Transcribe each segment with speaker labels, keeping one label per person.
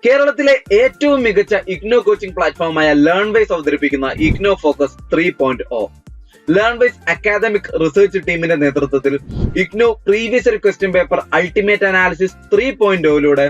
Speaker 1: കേരളത്തിലെ ഏറ്റവും മികച്ച ഇഗ്നോ കോച്ചിംഗ് പ്ലാറ്റ്ഫോമായ ലേൺവൈസ് അവതരിപ്പിക്കുന്ന IGNOU focus 3.0. Learnwise academic research ടീമിന്റെ നേതൃത്വത്തിൽ IGNOU previous year question paper ultimate analysis 3.0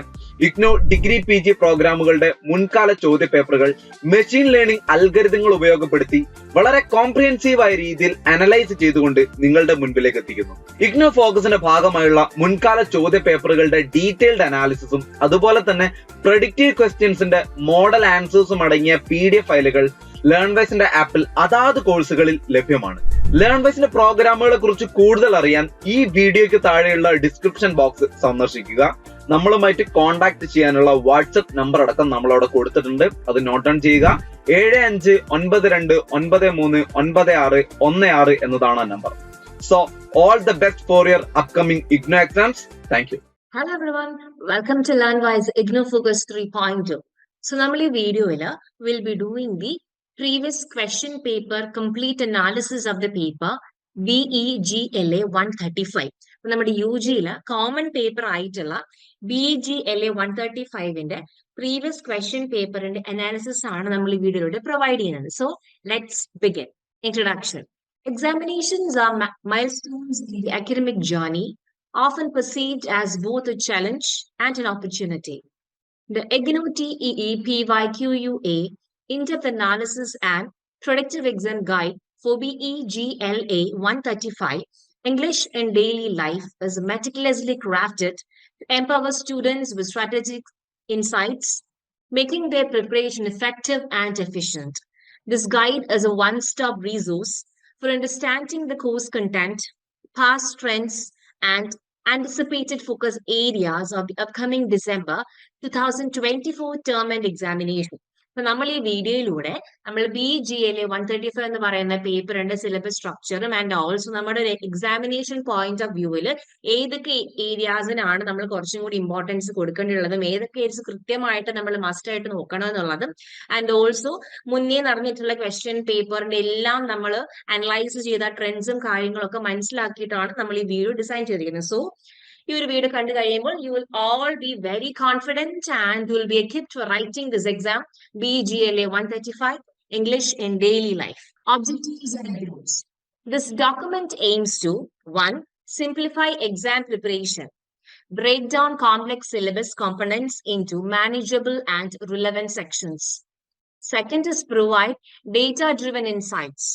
Speaker 1: IGNOU degree PG പ്രോഗ്രാമുകളുടെ മുൻകാല ചോദ്യ പേപ്പറുകൾ മെഷീൻ ലേണിംഗ് അൽഗരിതങ്ങൾ ഉപയോഗപ്പെടുത്തി വളരെ കോംപ്രിഹെൻസീവായ രീതിയിൽ അനലൈസ് ചെയ്തുകൊണ്ട് നിങ്ങളുടെ മുൻപിലേക്ക് എത്തിക്കുന്നു. ഇഗ്നോ ഫോക്കസിന്റെ ഭാഗമായുള്ള മുൻകാല ചോദ്യ പേപ്പറുകളുടെ ഡീറ്റെയിൽഡ് അനാലിസിസും അതുപോലെ തന്നെ പ്രഡിക്റ്റീവ് ക്വസ്റ്റ്യൻസിന്റെ മോഡൽ ആൻസേഴ്സും അടങ്ങിയ PDF ഫയലുകൾ ലേൺവൈസിന്റെ ആപ്പിൽ അതാത് കോഴ്സുകളിൽ ലഭ്യമാണ്. ലേൺവൈസിന്റെ പ്രോഗ്രാമുകളെ കുറിച്ച് കൂടുതൽ അറിയാൻ ഈ വീഡിയോയ്ക്ക് താഴെയുള്ള ഡിസ്ക്രിപ്ഷൻ ബോക്സ് സന്ദർശിക്കുക. നമ്മളുമായിട്ട് കോൺടാക്ട് ചെയ്യാനുള്ള വാട്സ്ആപ്പ് നമ്പർ അടക്കം നമ്മളവിടെ കൊടുത്തിട്ടുണ്ട്. അത് നോട്ട് ഡൗൺ ചെയ്യുക. 7592939616 എന്നതാണ് ആ number. So all the best for your upcoming IGNOU exams. Thank you.
Speaker 2: Hello everyone, welcome to LearnWise Igno Focus 3.0. So, normally video will be doing the previous question paper complete analysis of the paper BEGLA 135. നമ്മുടെ UGയിലെ common paper ആയിട്ടുള്ള BEGLA 135ന്റെ previous question പേപ്പറിന്റെ analysis ആണ് നമ്മൾ ഈ വീഡിയോയിലൂടെ provide ചെയ്യുന്നത്. So let's begin. Introduction. Examinations are milestones in the academic journey, often perceived as both a challenge and an opportunity. The IGNO TEE PYQUA In-Depth Analysis and Predictive Exam Guide for BEGLA 135 English in Daily Life is meticulously crafted to empower students with strategic insights, making their preparation effective and efficient. This guide is a one-stop resource for understanding the course content, past trends, and anticipated focus areas of the upcoming December 2024 term and examination. അപ്പൊ നമ്മൾ ഈ വീഡിയോയിലൂടെ നമ്മൾ BEGLA 135 എന്ന് പറയുന്ന പേപ്പറിന്റെ syllabus സ്ട്രക്ചറും and also നമ്മുടെ ഒരു എക്സാമിനേഷൻ പോയിന്റ് ഓഫ് വ്യൂവിൽ ഏതൊക്കെ ഏരിയാസിനാണ് നമ്മൾ കുറച്ചും കൂടി ഇമ്പോർട്ടൻസ് കൊടുക്കേണ്ടിയുള്ളതും ഏതൊക്കെ ഏരിയസ് കൃത്യമായിട്ട് നമ്മൾ മസ്റ്റ് ആയിട്ട് നോക്കണം എന്നുള്ളതും ആൻഡ് ഓൾസോ മുന്നേ നടന്നിട്ടുള്ള ക്വസ്റ്റ്യൻ പേപ്പറിന്റെ എല്ലാം നമ്മൾ അനലൈസ് ചെയ്ത ട്രെൻഡ്സും കാര്യങ്ങളൊക്കെ മനസ്സിലാക്കിയിട്ടാണ് നമ്മൾ ഈ വീഡിയോ ഡിസൈൻ ചെയ്തിരിക്കുന്നത്. സോ ഈ ഒരു വീഡിയോ കണ്ടു കഴിയുമ്പോൾ you will all be very confident and you will be equipped for writing this exam BEGLA 135 English in Daily Life. Objectives and goals. This document aims to 1. Simplify exam preparation. Break down complex syllabus components into manageable and relevant sections. Second is provide data-driven insights.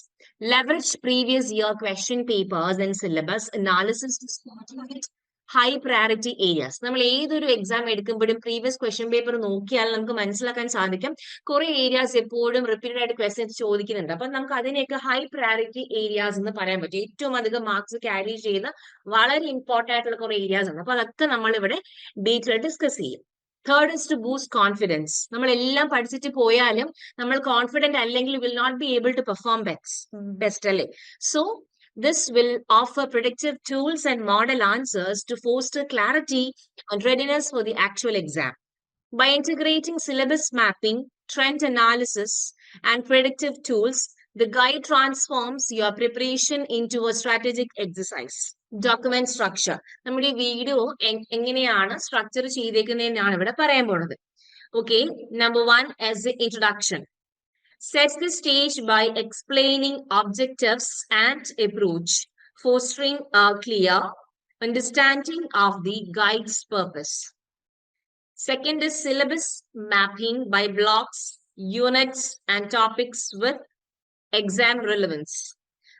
Speaker 2: Leverage previous year question papers and syllabus analysis to spotlight high priority areas. നമ്മൾ ഏതൊരു exam എടുക്കുമ്പോഴും previous question paper നോക്കിയാൽ നമുക്ക് മനസ്സിലാക്കാൻ സാധിക്കും കുറെ areas എപ്പോഴും repeated ആയിട്ട് ക്വസ്റ്റ്യൻസ് ചോദിക്കുന്നുണ്ട്. അപ്പൊ നമുക്ക് അതിനെയൊക്കെ ഹൈ പ്രയോറിറ്റി ഏരിയാസ് എന്ന് പറയാൻ പറ്റും. ഏറ്റവും അധികം മാർക്സ് ക്യാരി ചെയ്യുന്ന വളരെ ഇമ്പോർട്ടന്റ് ആയിട്ടുള്ള കുറെ ഏരിയാസ് ഉണ്ട്. അപ്പൊ അതൊക്കെ നമ്മൾ ഇവിടെ ഡീറ്റെയിൽ ഡിസ്കസ് ചെയ്യും. Third is to boost confidence. നമ്മൾ എല്ലാം പഠിച്ചിട്ട് പോയാലും നമ്മൾ കോൺഫിഡന്റ് അല്ലെങ്കിൽ will not be able to perform best അല്ലേ. So this will offer predictive tools and model answers to foster clarity and readiness for the actual exam. By integrating syllabus mapping, trend analysis, and predictive tools, the guide transforms your preparation into a strategic exercise. Document structure. നമ്മുടെ video എങ്ങനെയാണ് structure ചെയ്തേക്കുന്നതെന്നാണ് ഇവിടെ പറയാൻ പോകുന്നത്. Okay, number 1 is the introduction. Sets the stage by explaining objectives and approach, fostering a clear understanding of the guide's purpose. Second is syllabus mapping by blocks, units, and topics with exam relevance.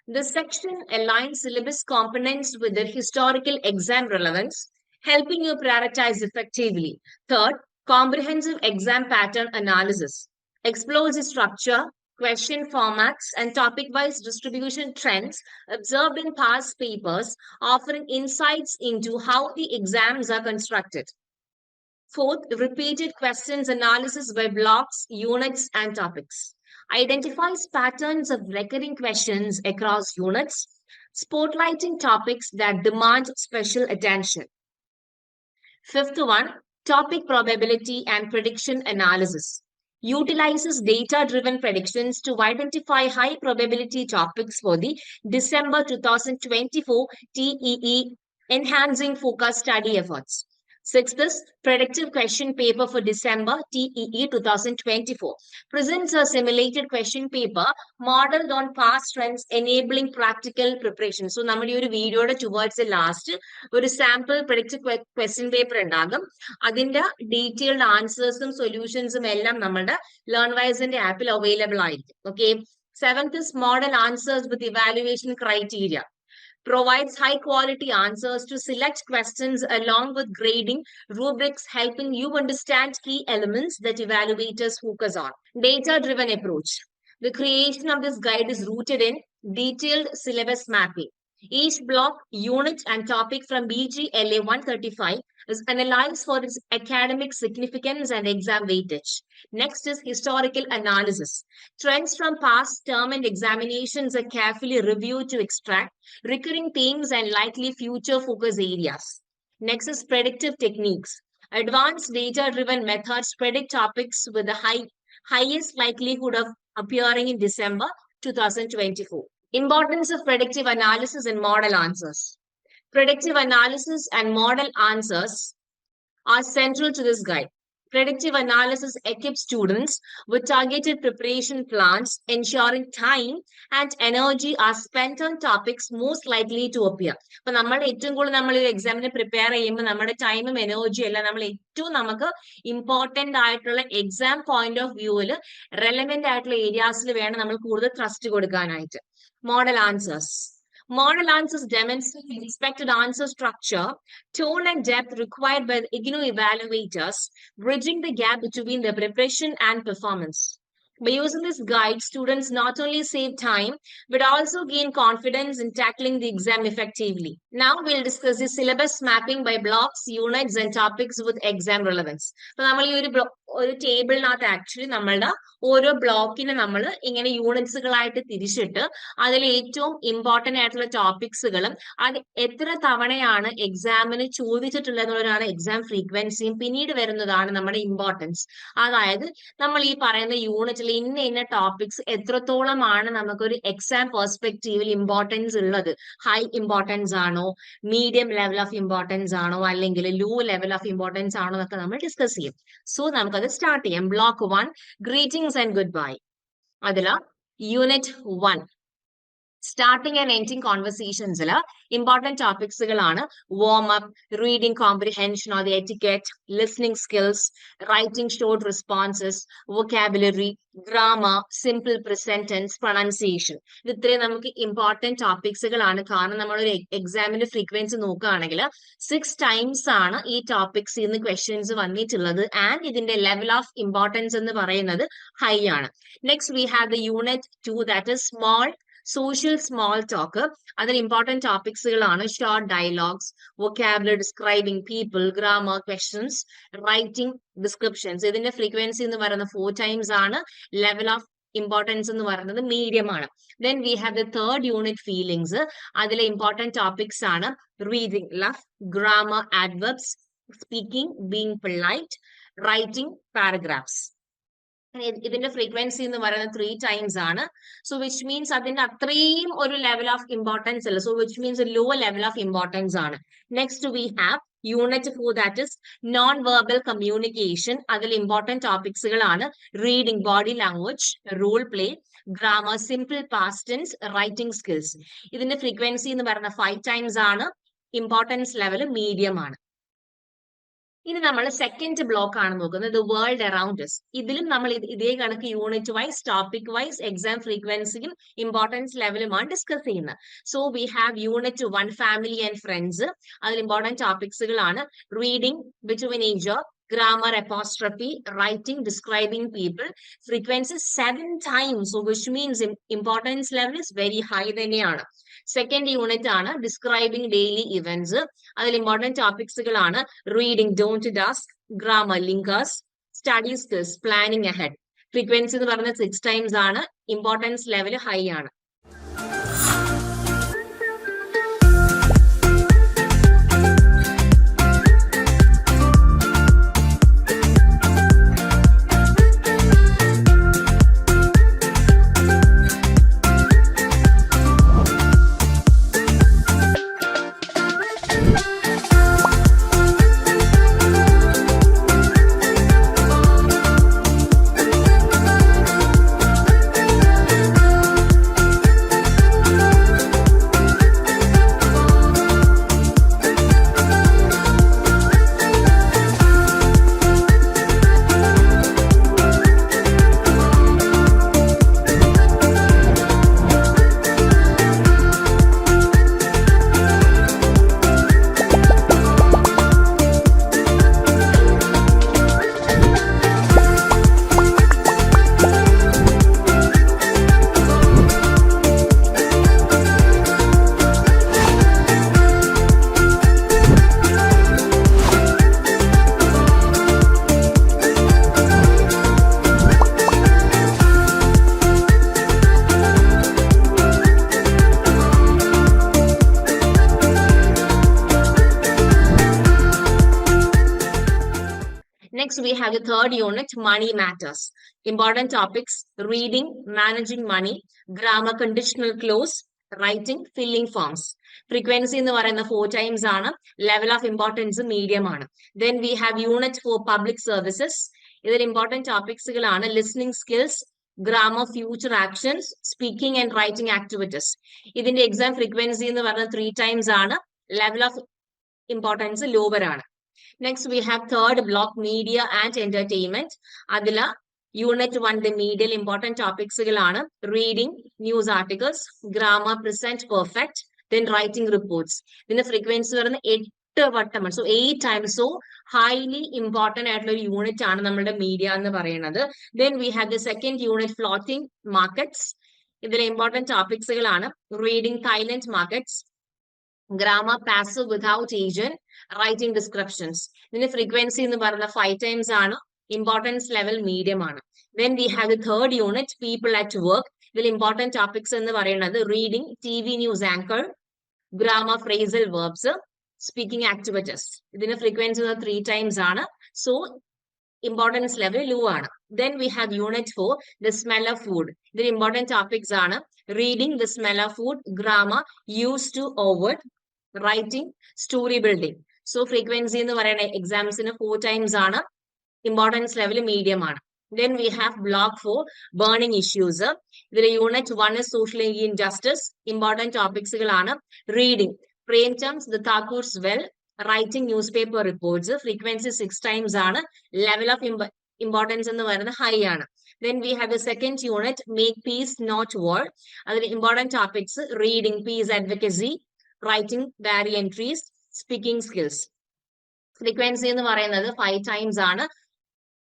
Speaker 2: This section aligns syllabus components with their historical exam relevance, helping you prioritize effectively. Third, comprehensive exam pattern analysis. Explores the structure, question formats, and topic-wise distribution trends observed in past papers, offering insights into how the exams are constructed. Fourth, repeated questions analysis by blocks, units, and topics. Identifies patterns of recurring questions across units, spotlighting topics that demand special attention. Fifth one, topic probability and prediction analysis. Utilizes data-driven predictions to identify high probability topics for the December 2024 TEE, enhancing focus study efforts. Sixth is predictive question paper for December TEE 2024. Presents a simulated question paper modeled on past trends enabling practical preparation. So, നമ്മുടെ ഈ ഒരു വീഡിയോയുടെ towards the last ഒരു sample predictive question paper ഉണ്ടാകും. അതിന്റെ detailed answersഉം solutionsഉം എല്ലാം നമ്മുടെ LearnWiseന്റെ ആപ്പിൽ available ആയിരിക്കും. Okay. Seventh is model answers with evaluation criteria. Provides high quality answers to select questions along with grading rubrics, helping you understand key elements that evaluators focus on. Data driven approach. The creation of this guide is rooted in detailed syllabus mapping. Each block, unit, and topic from BGLA 135 is analyzed for its academic significance and exam weightage. Next is historical analysis. Trends from past term and examinations are carefully reviewed to extract recurring themes and likely future focus areas. Next is predictive techniques. Advanced data-driven methods predict topics with the highest likelihood of appearing in December 2024. Importance of predictive analysis and model answers. Predictive analysis and model answers are central to this guide. Predictive analysis equips students with targeted preparation plans, ensuring time and energy are spent on topics most likely to appear. അപ്പോൾ നമ്മൾ ഏറ്റവും കൂടുതൽ നമ്മൾ ഒരു എക്സാമിന് prepare ചെയ്യുമ്പോൾ നമ്മുടെ ടൈമും എനർജിയും എല്ലാം നമ്മൾ ഏറ്റവും നമുക്ക് ഇമ്പോർട്ടന്റ് ആയിട്ടുള്ള എക്സാം പോയിന്റ് ഓഫ് വ്യൂവിൽ റെലവെന്റ് ആയിട്ടുള്ള ഏരിയാസിൽ വേണം നമ്മൾ കൂടുതൽ ട്രസ്റ്റ് കൊടുക്കാനായിട്ട്. Model answers. Model answers demonstrate the expected answer structure, tone, and depth required by the IGNOU evaluators, bridging the gap between their preparation and performance. By using this guide, students not only save time, but also gain confidence in tackling the exam effectively. Now we'll discuss the syllabus mapping by blocks, units, and topics with exam relevance. So, നമ്മൾ ഈ ഒരു ടേബിളിനകത്ത് actually നമ്മളുടെ ഓരോ ബ്ലോക്കിനെ നമ്മൾ ഇങ്ങനെ യൂണിറ്റ്സുകളായിട്ട് തിരിച്ചിട്ട് അതിൽ ഏറ്റവും ഇമ്പോർട്ടന്റ് ആയിട്ടുള്ള ടോപ്പിക്സുകളും അത് എത്ര തവണയാണ് എക്സാമിന് ചോദിച്ചിട്ടുള്ളതാണ് എക്സാം ഫ്രീക്വൻസിയും പിന്നീട് വരുന്നതാണ് നമ്മുടെ ഇമ്പോർട്ടൻസ്. അതായത് നമ്മൾ ഈ പറയുന്ന യൂണിറ്റിൽ ഇന്ന ടോപ്പിക്സ് എത്രത്തോളമാണ് നമുക്കൊരു എക്സാം പെർസ്പെക്റ്റീവിൽ ഇമ്പോർട്ടൻസ് ഉള്ളത്. ഹൈ ഇമ്പോർട്ടൻസ് ആണോ, മീഡിയം ലെവൽ ഓഫ് ഇമ്പോർട്ടൻസ് ആണോ, അല്ലെങ്കിൽ ലോ ലെവൽ ഓഫ് ഇമ്പോർട്ടൻസ് ആണോ എന്നൊക്കെ നമ്മൾ ഡിസ്കസ് ചെയ്യും. സോ നമുക്കത് സ്റ്റാർട്ട് ചെയ്യാം. Block 1 greetings and goodbye. അതില് യൂണിറ്റ് 1 സ്റ്റാർട്ടിംഗ് ആൻഡ് എൻഡിങ് കോൺവെർസേഷൻസിൽ ഇമ്പോർട്ടന്റ് ടോപ്പിക്സുകളാണ് warm up, reading comprehension or the etiquette, listening skills, writing short responses, vocabulary, grammar, simple present tense, pronunciation. ഇത് ഇത്രയും നമുക്ക് important ടോപ്പിക്സുകളാണ്. കാരണം നമ്മളൊരു എക്സാമിന്റെ ഫ്രീക്വൻസി നോക്കുകയാണെങ്കിൽ 6 times ആണ് ഈ ടോപ്പിക്സ് ഇന്ന് ക്വസ്റ്റ്യൻസ് വന്നിട്ടുള്ളത്. ആൻഡ് ഇതിന്റെ ലെവൽ ഓഫ് ഇമ്പോർട്ടൻസ് എന്ന് പറയുന്നത് ഹൈ ആണ്. Next we have the unit 2 that is small social small talk. അതിൽ ഇമ്പോർട്ടന്റ് ടോപ്പിക്സുകളാണ് short dialogues, vocabulary, describing people, grammar, questions, writing, descriptions. ഇതിന്റെ ഫ്രീക്വൻസി എന്ന് പറയുന്നത് 4 times ആണ്. ലെവൽ ഓഫ് ഇമ്പോർട്ടൻസ് എന്ന് പറയുന്നത് മീഡിയം ആണ്. Then we have the third unit feelings. അതിലെ ഇമ്പോർട്ടന്റ് ടോപ്പിക്സ് ആണ് reading, love, grammar, adverbs, speaking, being polite, writing, paragraphs. ഇതിന്റെ ഫ്രീക്വൻസി എന്ന് പറയുന്നത് 3 times ആണ്. സോ വിച്ച് മീൻസ് അതിന്റെ അത്രയും ഒരു ലെവൽ ഓഫ് ഇമ്പോർട്ടൻസ് അല്ല. So which means low level of importance ആണ്. Next we have unit 4 that is non verbal communication. അതിൽ ഇമ്പോർട്ടന്റ് ടോപ്പിക്സുകളാണ് reading, body language, role play, grammar, simple past tense, writing skills. ഇതിന്റെ frequency എന്ന് പറയുന്നത് 5 times ആണ്. Importance level medium ആണ്. ഇനി നമ്മൾ സെക്കൻഡ് ബ്ലോക്ക് ആണ് നോക്കുന്നത്, ദ വേൾഡ് അറൌണ്ട് us. ഇതിലും നമ്മൾ ഇതേ കണക്ക് unit wise, topic wise, exam ഫ്രീക്വൻസിയും ഇമ്പോർട്ടൻസ് ലെവലുമാണ് ഡിസ്കസ് ചെയ്യുന്നത്. So we have unit 1 family and friends. അതിൽ ഇമ്പോർട്ടന്റ് ടോപ്പിക്സുകളാണ് reading, between age, grammar, apostrophe, writing, describing people. Frequency 7 times, so which means importance level is very high തന്നെയാണ്. Second unit ആണ് describing daily events. അതിൽ important ടോപ്പിക്സുകളാണ് reading, don't desk, grammar, linkers, study skills, planning ahead. Frequency എന്ന് പറയുന്നത് 6 times ആണ്. Importance level high ആണ്. have the third unit, money matters. Important topics, reading, managing money, grammar, conditional clause, writing, filling forms. Frequency എന്ന് പറയുന്ന 4 times ആണ്. Level of importance medium ആണ്. Then we have unit for public services. ഇതിൽ important topicsകളാണ് listening skills, grammar, future actions, speaking and writing activities. ഇതിന്റെ exam frequency എന്ന് പറയുന്നത് 3 times ആണ്. Level of importance lower ആണ്. Next, we have third block, media and entertainment. Adila, unit 1, the medial important topics are reading, news articles, grammar, present perfect, then writing reports. Then the frequency are 8 വട്ടം, so 8 times. So highly important ആയിട്ടുള്ള ഒരു unit ആണ് നമ്മുടെ media എന്ന് പറയുന്നത്. Then we have the second unit, floating markets. ഇതിലെ important topicsകളാണ് reading, silent markets, grammar, passive, without agent, writing descriptions. ഇതിന്റെ frequency എന്ന് പറയുന്ന 5 times ആണ്. Importance level medium ആണ്. Then we have the third unit, people at work. ഇതിൽ important topics എന്ന് പറയുന്നത് reading, TV news anchor, grammar, phrasal verbs, speaking activities. ഇതിന്റെ frequency 3 times ആണ്. So importance level low ആണ്. Then we have unit 4, the smell of food. ഇതിൽ important topics ആണ് reading, the smell of food, grammar, used to, over, writing, story building. So frequency എന്ന് പറയുന്ന എക്സാംസിന് 4 times ആണ്. Importance level medium ആണ്. Then we have block 4, burning issues. ഇതിലെ unit 1 is social injustice. Important topicsകളാണ് reading, Premchand's The Thakur's Well, writing, newspaper reports. Frequency 6 times ആണ്. Level of importance എന്ന് പറയുന്നത് high ആണ്. Then we have the second unit, make peace not war. അതിൽ important topics reading, peace advocacy, writing, diary entries, speaking skills. Frequency എന്ന് പറയുന്നത് 5 times ആണ്.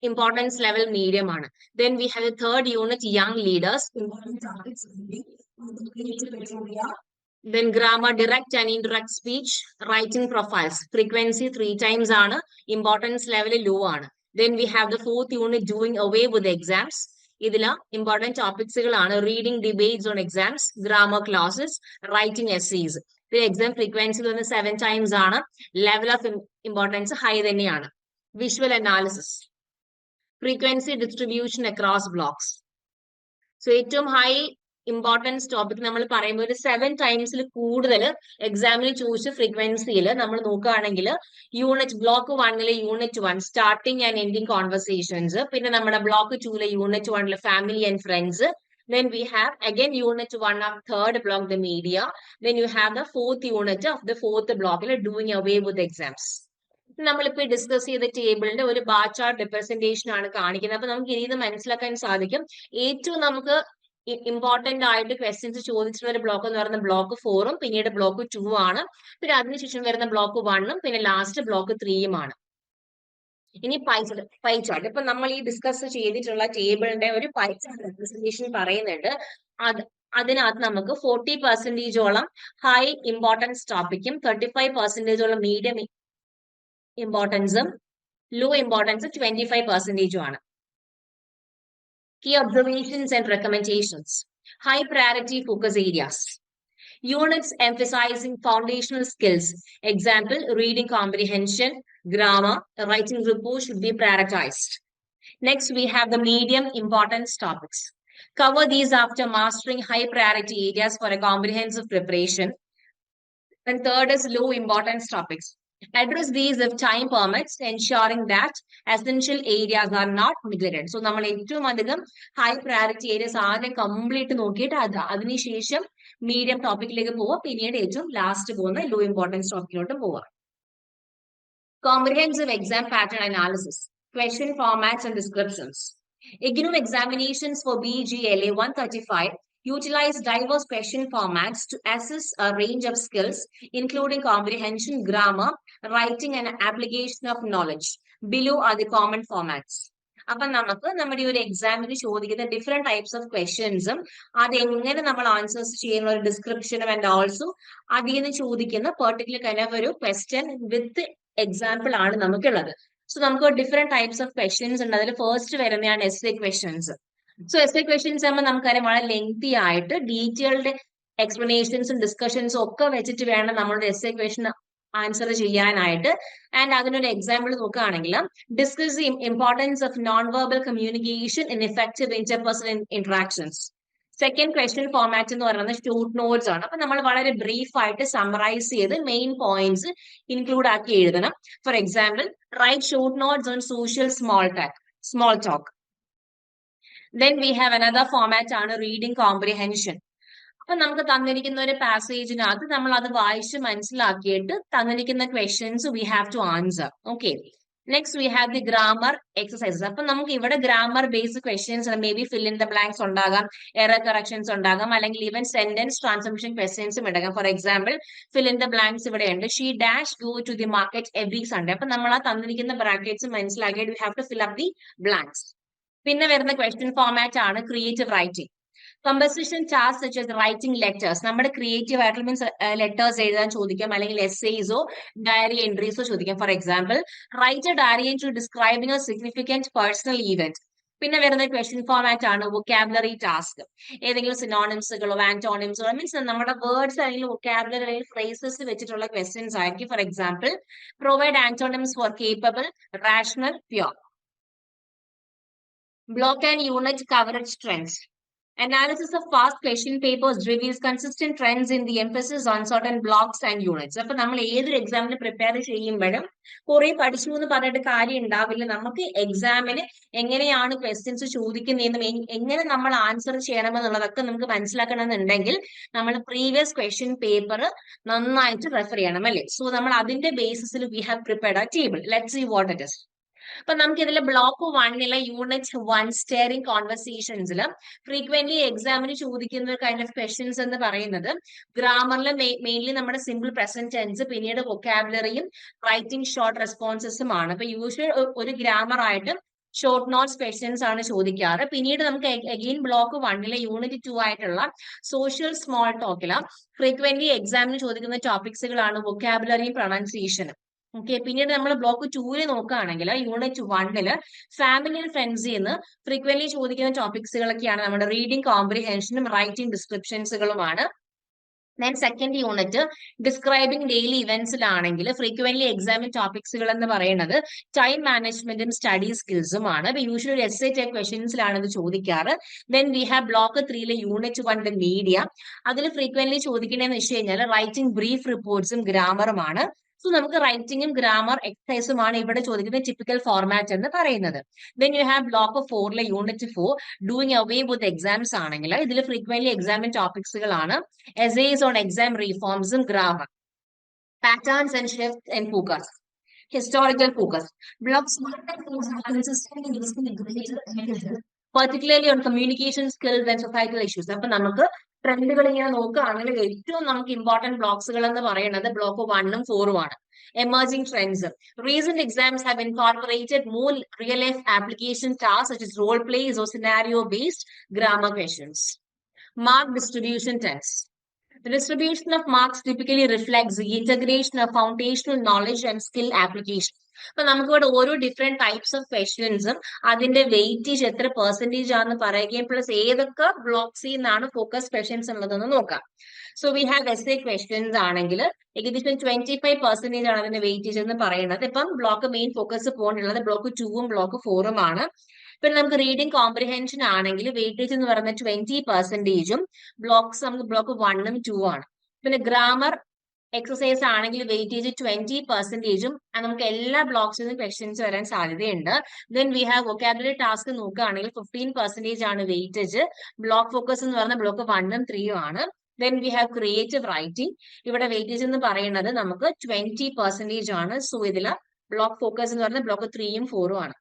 Speaker 2: Importance level medium ആണ്. Then we have the third unit, young leaders. Important topics reading, then grammar, direct and indirect speech, writing profiles. Frequency 3 times ആണ്. Importance level low ആണ്. Then we have the fourth unit, doing away with exams. ഇതില important topicsകളാണ് reading, debates on exams, grammar classes, writing essays. The exam frequency 7 times ആണ്. Level of importance high തന്നെയാണ്. Visual analysis, frequency distribution across blocks. So ഏറ്റവും high importance topic നമ്മൾ പറയുമ്പോൾ ഒരു 7 ടൈംസിൽ കൂടുതൽ എക്സാമിന് ചോദിച്ച ഫ്രീക്വൻസിയിൽ നമ്മൾ നോക്കുകയാണെങ്കിൽ unit block 1 unit 1 starting and ending conversations, പിന്നെ നമ്മുടെ block 2 unit 1 family and friends. Then we have again unit 1 of third block, the media. Then you have the fourth unit of the fourth block, doing away with exams. നമ്മളിപ്പോ discuss ചെയ്ത ടേബിളിന്റെ ഒരു bar chart representation ആണ് കാണിക്കുന്നത്. അപ്പൊ നമുക്ക് ഇനി ഇത് മനസ്സിലാക്കാൻ സാധിക്കും. ഏറ്റവും നമുക്ക് ഇമ്പോർട്ടന്റ് ആയിട്ട് ക്വസ്റ്റ്യൻസ് ചോദിച്ചിട്ടുള്ള ഒരു ബ്ലോക്ക് എന്ന് പറയുന്നത് ബ്ലോക്ക് 4ഉം പിന്നീട് ബ്ലോക്ക് 2 ആണ്. പിന്നെ അതിനുശേഷം വരുന്ന ബ്ലോക്ക് 1ഉം പിന്നെ ലാസ്റ്റ് ബ്ലോക്ക് 3ഉം ആണ്. ഇനി പൈ ചാർട്ട്. ഇപ്പൊ നമ്മൾ ഈ ഡിസ്കസ് ചെയ്തിട്ടുള്ള ടേബിളിന്റെ ഒരു പൈ ചാർട്ട് റെപ്രസെന്റേഷൻ പറയുന്നുണ്ട്. അതിനകത്ത് നമുക്ക് 40% ഹൈ ഇമ്പോർട്ടൻസ് ടോപ്പിക്കും 35% മീഡിയം ഇമ്പോർട്ടൻസും ലോ ഇമ്പോർട്ടൻസ് 25% ആണ്. Key observations and recommendations. High priority focus areas. Units emphasizing foundational skills. Example, reading comprehension, grammar, writing reports should be prioritized. Next, we have the medium importance topics. Cover these after mastering high priority areas for a comprehensive preparation. And third is low importance topics. Address these if time permits, ensuring that essential areas are not neglected. So, നമ്മൾ ഏറ്റവും അധികം high priority Arias ആദ്യം complete നോക്കിയിട്ട് അതിനുശേഷം medium ടോപ്പിക്കിലേക്ക് പോവാം, പിന്നീട് ഏറ്റവും last പോകുന്ന ലോ ഇമ്പോർട്ടൻസ് ടോപ്പിക്കിലോട്ട് പോവാം. Comprehensive exam pattern analysis, question formats and descriptions. IGNOU examinations for BGLA 135 utilize diverse question formats to assess a range of skills, including comprehension, grammar, writing, and application of knowledge. Below are the common formats. അപ്പൊ നമുക്ക് നമ്മുടെ ഒരു എക്സാമിന് ചോദിക്കുന്ന different types of ക്വസ്റ്റ്യൻസും അതെങ്ങനെ നമ്മൾ answers ചെയ്യുന്ന ഒരു ഡിസ്ക്രിപ്ഷനും ആൻഡ് ഓൾസോ അതിൽ നിന്ന് ചോദിക്കുന്ന പെർട്ടിക്കുലർ കൈൻഡ് ഓഫ് ഒരു ക്വസ്റ്റ്യൻ വിത്ത് എക്സാമ്പിൾ ആണ് നമുക്കുള്ളത്. സോ നമുക്ക് ഡിഫറെന്റ് ടൈപ്സ് ഓഫ് ക്വസ്റ്റ്യൻസ് ഉണ്ട്. അതിൽ ഫസ്റ്റ് വരുന്നതാണ് SA questions. So SA questions ആകുമ്പോൾ നമുക്കറിയാം വളരെ ലെങ്തി ആയിട്ട് ഡീറ്റെയിൽഡ് എക്സ്പ്ലനേഷൻസും ഡിസ്കഷൻസും ഒക്കെ വെച്ചിട്ട് വേണം നമ്മളുടെ എസ്എ ക്വസ്റ്റ്യൻ ആൻസർ ചെയ്യാനായിട്ട്. ആൻഡ് അതിനൊരു എക്സാമ്പിൾ നോക്കുകയാണെങ്കിൽ discuss the importance of non verbal communication in effective interpersonal interactions. Second question format എന്ന് പറയുന്നത് ഷോർട്ട് നോട്ട്സ് ആണ്. അപ്പൊ നമ്മൾ വളരെ ബ്രീഫ് ആയിട്ട് സമ്മറൈസ് ചെയ്ത് മെയിൻ പോയിന്റ്സ് ഇൻക്ലൂഡ് ആക്കി എഴുതണം. Four example, write short notes on social small talk. Then we have another format ആണ് റീഡിംഗ് കോംപ്രിഹെൻഷൻ. അപ്പൊ നമുക്ക് തന്നിരിക്കുന്ന ഒരു പാസേജിനകത്ത് നമ്മൾ അത് വായിച്ച് മനസ്സിലാക്കിയിട്ട് തന്നിരിക്കുന്ന questions we have to answer. Okay, next we have the grammar exercises. അപ്പൊ നമുക്ക് ഇവിടെ grammar based questions may be fill in the blanks ഉണ്ടാകാം, എറർ കറക്ഷൻസ് ഉണ്ടാകാം, അല്ലെങ്കിൽ ഈവൻ സെന്റൻസ് ട്രാൻസ്ഫോർമേഷൻ ക്വസ്റ്റ്യൻസും ഉണ്ടാകാം. For example, fill in the blanks ഇവിടെ ഉണ്ട്. She dash go to the market every Sunday. അപ്പൊ നമ്മൾ ആ തന്നിരിക്കുന്ന ബ്രാക്കറ്റ്സ് മനസ്സിലാക്കിയിട്ട് we have to fill up the blanks. പിന്നെ വരുന്ന ക്വസ്റ്റ്യൻ ഫോർമാറ്റ് ആണ് creative writing. Composition task such as writing letters. നമ്മുടെ ക്രിയേറ്റീവ് ആയിട്ടുള്ള മീൻസ് ലെറ്റേഴ്സ് എഴുതാൻ ചോദിക്കാം, അല്ലെങ്കിൽ എസ്സേസോ ഡയറി എൻട്രീസോ ചോദിക്കാം. For example, write a diary entry describing a significant personal event. പിന്നെ വരുന്ന ക്വസ്റ്റ്യൻ ഫോർമാറ്റ് ആണ് വൊക്കാബുലറി ടാസ്ക്. ഏതെങ്കിലും സിനോണിംസുകളോ ആന്റോണിംസുകളോ മീൻസ് നമ്മുടെ വേർഡ്സ് അല്ലെങ്കിൽ വൊക്കാബുലറി അല്ലെങ്കിൽ ഫ്രേസസ് വെച്ചിട്ടുള്ള ക്വസ്റ്റ്യൻസ് ആയിരിക്കും. For example, provide antonyms for capable, rational, pure. Block and unit coverage trends. Analysis of past question papers reveals consistent trends in the emphasis on certain blocks and units. അപ്പൊ നമ്മൾ ഏതൊരു എക്സാമിന് prepare ചെയ്യുമ്പോഴും കുറെ പഠിച്ചു എന്ന് പറഞ്ഞിട്ട് കാര്യം ഉണ്ടാവില്ല. നമുക്ക് എക്സാമിന് എങ്ങനെയാണ് ക്വസ്റ്റ്യൻസ് ചോദിക്കുന്നതെന്നും എങ്ങനെ നമ്മൾ ആൻസർ ചെയ്യണമെന്നുള്ളതൊക്കെ നമുക്ക് മനസ്സിലാക്കണമെന്നുണ്ടെങ്കിൽ നമ്മൾ പ്രീവിയസ് ക്വസ്റ്റ്യൻ പേപ്പർ നന്നായിട്ട് റെഫർ ചെയ്യണം, അല്ലേ? സോ നമ്മൾ അതിന്റെ ബേസിസിൽ we have prepared a table. Let's see what it is. അപ്പൊ നമുക്ക് ഇതിൽ ബ്ലോക്ക് 1 യൂണിറ്റ് 1 സ്റ്റെയറിംഗ് കോൺവെർസേഷൻസിൽ ഫ്രീക്വന്റ്ലി എക്സാമിന് ചോദിക്കുന്ന കൈൻഡ് ഓഫ് ക്വസ്റ്റ്യൻസ് എന്ന് പറയുന്നത് ഗ്രാമറിൽ മെയിൻലി നമ്മുടെ സിമ്പിൾ പ്രസന്റ് ടെൻസ്, പിന്നീട് വൊക്കാബുലറിയും റൈറ്റിംഗ് ഷോർട്ട് റെസ്പോൺസസും ആണ്. അപ്പൊ യൂഷ്വൽ ഒരു ഗ്രാമർ ആയിട്ട് ഷോർട്ട് നോട്ട്സ് ക്വസ്റ്റ്യൻസ് ആണ് ചോദിക്കാറ്. പിന്നീട് നമുക്ക് അഗെയിൻ ബ്ലോക്ക് 1 യൂണിറ്റ് 2 ആയിട്ടുള്ള സോഷ്യൽ സ്മോൾ ടോക്കിൽ ഫ്രീക്വന്റ്ലി എക്സാമിന് ചോദിക്കുന്ന ടോപ്പിക്സുകളാണ് വൊക്കാബുലറിയും പ്രൊണൗൺസിയേഷനും. ഓക്കെ, പിന്നീട് നമ്മൾ ബ്ലോക്ക് 2 നോക്കുകയാണെങ്കിൽ യൂണിറ്റ് 1 ഫാമിലി ആൻഡ് ഫ്രണ്ട്സിൽ നിന്ന് ഫ്രീക്വന്റ്ലി ചോദിക്കുന്ന ടോപ്പിക്സുകളൊക്കെയാണ് നമ്മുടെ റീഡിംഗ് കോംപ്രിഹെൻഷനും റൈറ്റിംഗ് ഡിസ്ക്രിപ്ഷൻസുകളുമാണ്. Then second unit describing daily ഇവന്റ്സിലാണെങ്കിൽ ഫ്രീക്വന്റ്ലി എക്സാമിൻ ടോപ്പിക്സുകൾ എന്ന് പറയുന്നത് ടൈം മാനേജ്മെന്റും സ്റ്റഡി സ്കിൽസും ആണ്. അപ്പൊ യൂഷ്വലി ഒരു എസ്സേ ടൈപ്പ് ക്വസ്റ്റ്യൻസിലാണ് ഇത് ചോദിക്കാറ്. Then we have block 3 unit 1 media. അതിൽ ഫ്രീക്വന്റ്ലി ചോദിക്കണേന്ന് വെച്ച് കഴിഞ്ഞാൽ റൈറ്റിംഗ് ബ്രീഫ് റിപ്പോർട്ട്സും ഗ്രാമറുമാണ്. സോ നമുക്ക് റൈറ്റിംഗും ഗ്രാമർ എക്സസൈസുമാണ് ഇവിടെ ചോദിക്കുന്ന ടിപ്പിക്കൽ ഫോർമാറ്റ് എന്ന് പറയുന്നത്. Then you have block 4 unit 4 doing away with exams ആണെങ്കിൽ ഇതിൽ ഫ്രീക്വന്റ്ലി എക്സാമിൻ ടോപ്പിക്സുകളാണ് എസ്സേസ് ഓൺ എക്സാം റീഫോംസും grammar, patterns and shift and focus, historical focus. Blocks particularly on communication skills and societal issues. അപ്പൊ നമുക്ക് ട്രെൻഡുകൾ ഇങ്ങനെ നോക്കുകയാണെങ്കിൽ ഏറ്റവും നമുക്ക് ഇമ്പോർട്ടന്റ് ബ്ലോക്സുകൾ എന്ന് പറയുന്നത് ബ്ലോക്ക് 1ഉം 4ഉം ആണ്. Emerging trends. Recent exams have incorporated more real-life application tasks such as role plays or scenario-based grammar questions. Mark distribution tests. The distribution of marks typically reflects the integration of foundational knowledge and skill application. അപ്പൊ നമുക്കിവിടെ ഓരോ different types of ക്വസ്റ്റ്യൻസും അതിന്റെ weightage എത്ര percentage ആണെന്ന് പറയുകയും plus ഏതൊക്കെ ബ്ലോക്സിൽ നിന്നാണ് ഫോക്കസ് ക്വസ്റ്റ്യൻസ് ഉള്ളതെന്ന് നോക്കാം. So we have essay questions ആണെങ്കിൽ ഏകദേശം 25% ആണ് അതിന്റെ വെയിറ്റേജ് എന്ന് പറയുന്നത്. ഇപ്പം ബ്ലോക്ക് മെയിൻ ഫോക്കസ് പോകാനുള്ളത് ബ്ലോക്ക് 2ഉം ബ്ലോക്ക് 4ഉം ആണ്. പിന്നെ നമുക്ക് റീഡിംഗ് കോംപ്രിഹെൻഷൻ ആണെങ്കിൽ വെയിറ്റേജ് എന്ന് പറയുന്നത് 20%, ബ്ലോക്സ് നമുക്ക് ബ്ലോക്ക് 1ഉം 2ഉം ആണ്. പിന്നെ ഗ്രാമർ എക്സസൈസ് ആണെങ്കിൽ വെയിറ്റേജ് 20%, നമുക്ക് എല്ലാ ബ്ലോക്സിൽ നിന്നും ക്വസ്റ്റ്യൻസ് വരാൻ സാധ്യതയുണ്ട്. Then we have vocabulary task നോക്കുകയാണെങ്കിൽ 15% ആണ് വെയിറ്റേജ്. ബ്ലോക്ക് ഫോക്കസ് എന്ന് പറയുന്ന ബ്ലോക്ക് 1ഉം 3ഉം ആണ്. Then we have creative writing. ഇവിടെ വെയിറ്റേജ് എന്ന് പറയുന്നത് നമുക്ക് 20% ആണ്. സോ ഇതില് ബ്ലോക്ക് ഫോക്കസ് എന്ന് പറയുന്നത് ബ്ലോക്ക് 3ഉം 4ഉം ആണ്.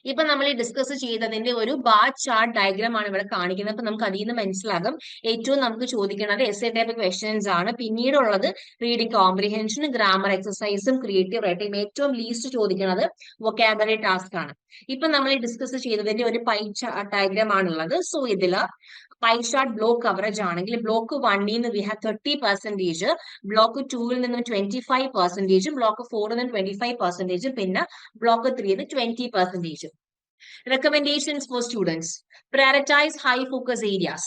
Speaker 2: ഇപ്പൊ നമ്മൾ ഈ ഡിസ്കസ് ചെയ്തതിന്റെ ഒരു ബാർ ചാർട്ട് ഡയഗ്രാം ആണ് ഇവിടെ കാണിക്കുന്നത്. അപ്പൊ നമുക്ക് അതിൽ നിന്ന് മനസ്സിലാകും ഏറ്റവും നമുക്ക് ചോദിക്കുന്നത് എസ്സേ ടൈപ്പ് ക്വസ്റ്റ്യൻസ് ആണ്. പിന്നീടുള്ളത് റീഡിംഗ് കോംപ്രിഹെൻഷനും ഗ്രാമർ എക്സസൈസും ക്രിയേറ്റീവ് റൈറ്റിംഗ്. ഏറ്റവും ലീസ്റ്റ് ചോദിക്കുന്നത് വൊക്കാബുലറി ടാസ്ക് ആണ്. ഇപ്പൊ നമ്മൾ ഈ ഡിസ്കസ് ചെയ്തതിന്റെ ഒരു പൈ ചാർട്ട് ഡയഗ്രാം ആണുള്ളത്. സോ ഇതില് പൈ ചാർട്ട് ബ്ലോക്ക് കവറേജ് ആണെങ്കിൽ ബ്ലോക്ക് 1ൽ നിന്ന് വി ഹാവ് 30%, ബ്ലോക്ക് 2ൽ നിന്നും 25%, ബ്ലോക്ക് 4ൽ നിന്നും 25%, പിന്നെ ബ്ലോക്ക് 3ൽ 20%. Recommendations for students. Prioritize high focus areas.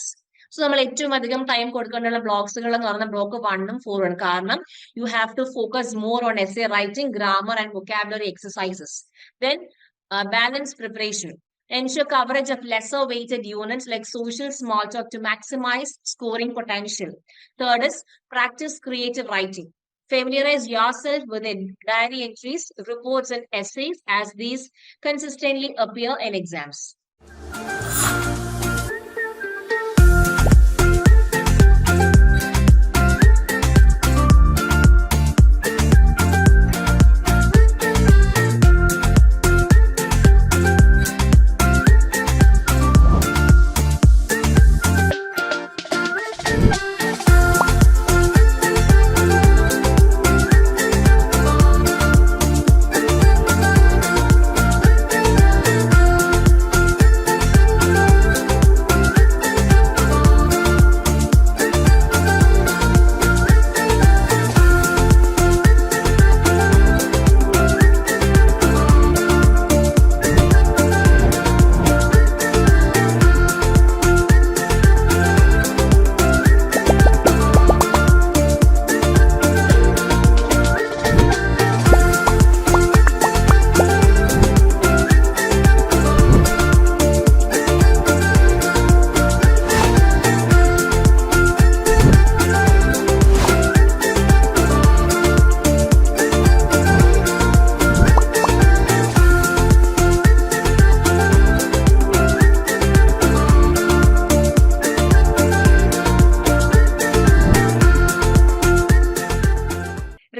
Speaker 2: So നമ്മൾ ഏറ്റവും അധികം ടൈം കൊടുക്കേണ്ടുള്ള ബ്ലോക്സുകൾ എന്ന് പറഞ്ഞ ബ്ലോക്ക് 1 ഉം 4 ആണ്. കാരണം you have to focus more on essay writing, grammar and vocabulary exercises. Then balance preparation. Ensure coverage of lesser weighted units like social small talk to maximize scoring potential. Third is practice creative writing. Familiarize yourself with diary entries, reports, and essays as these consistently appear in exams.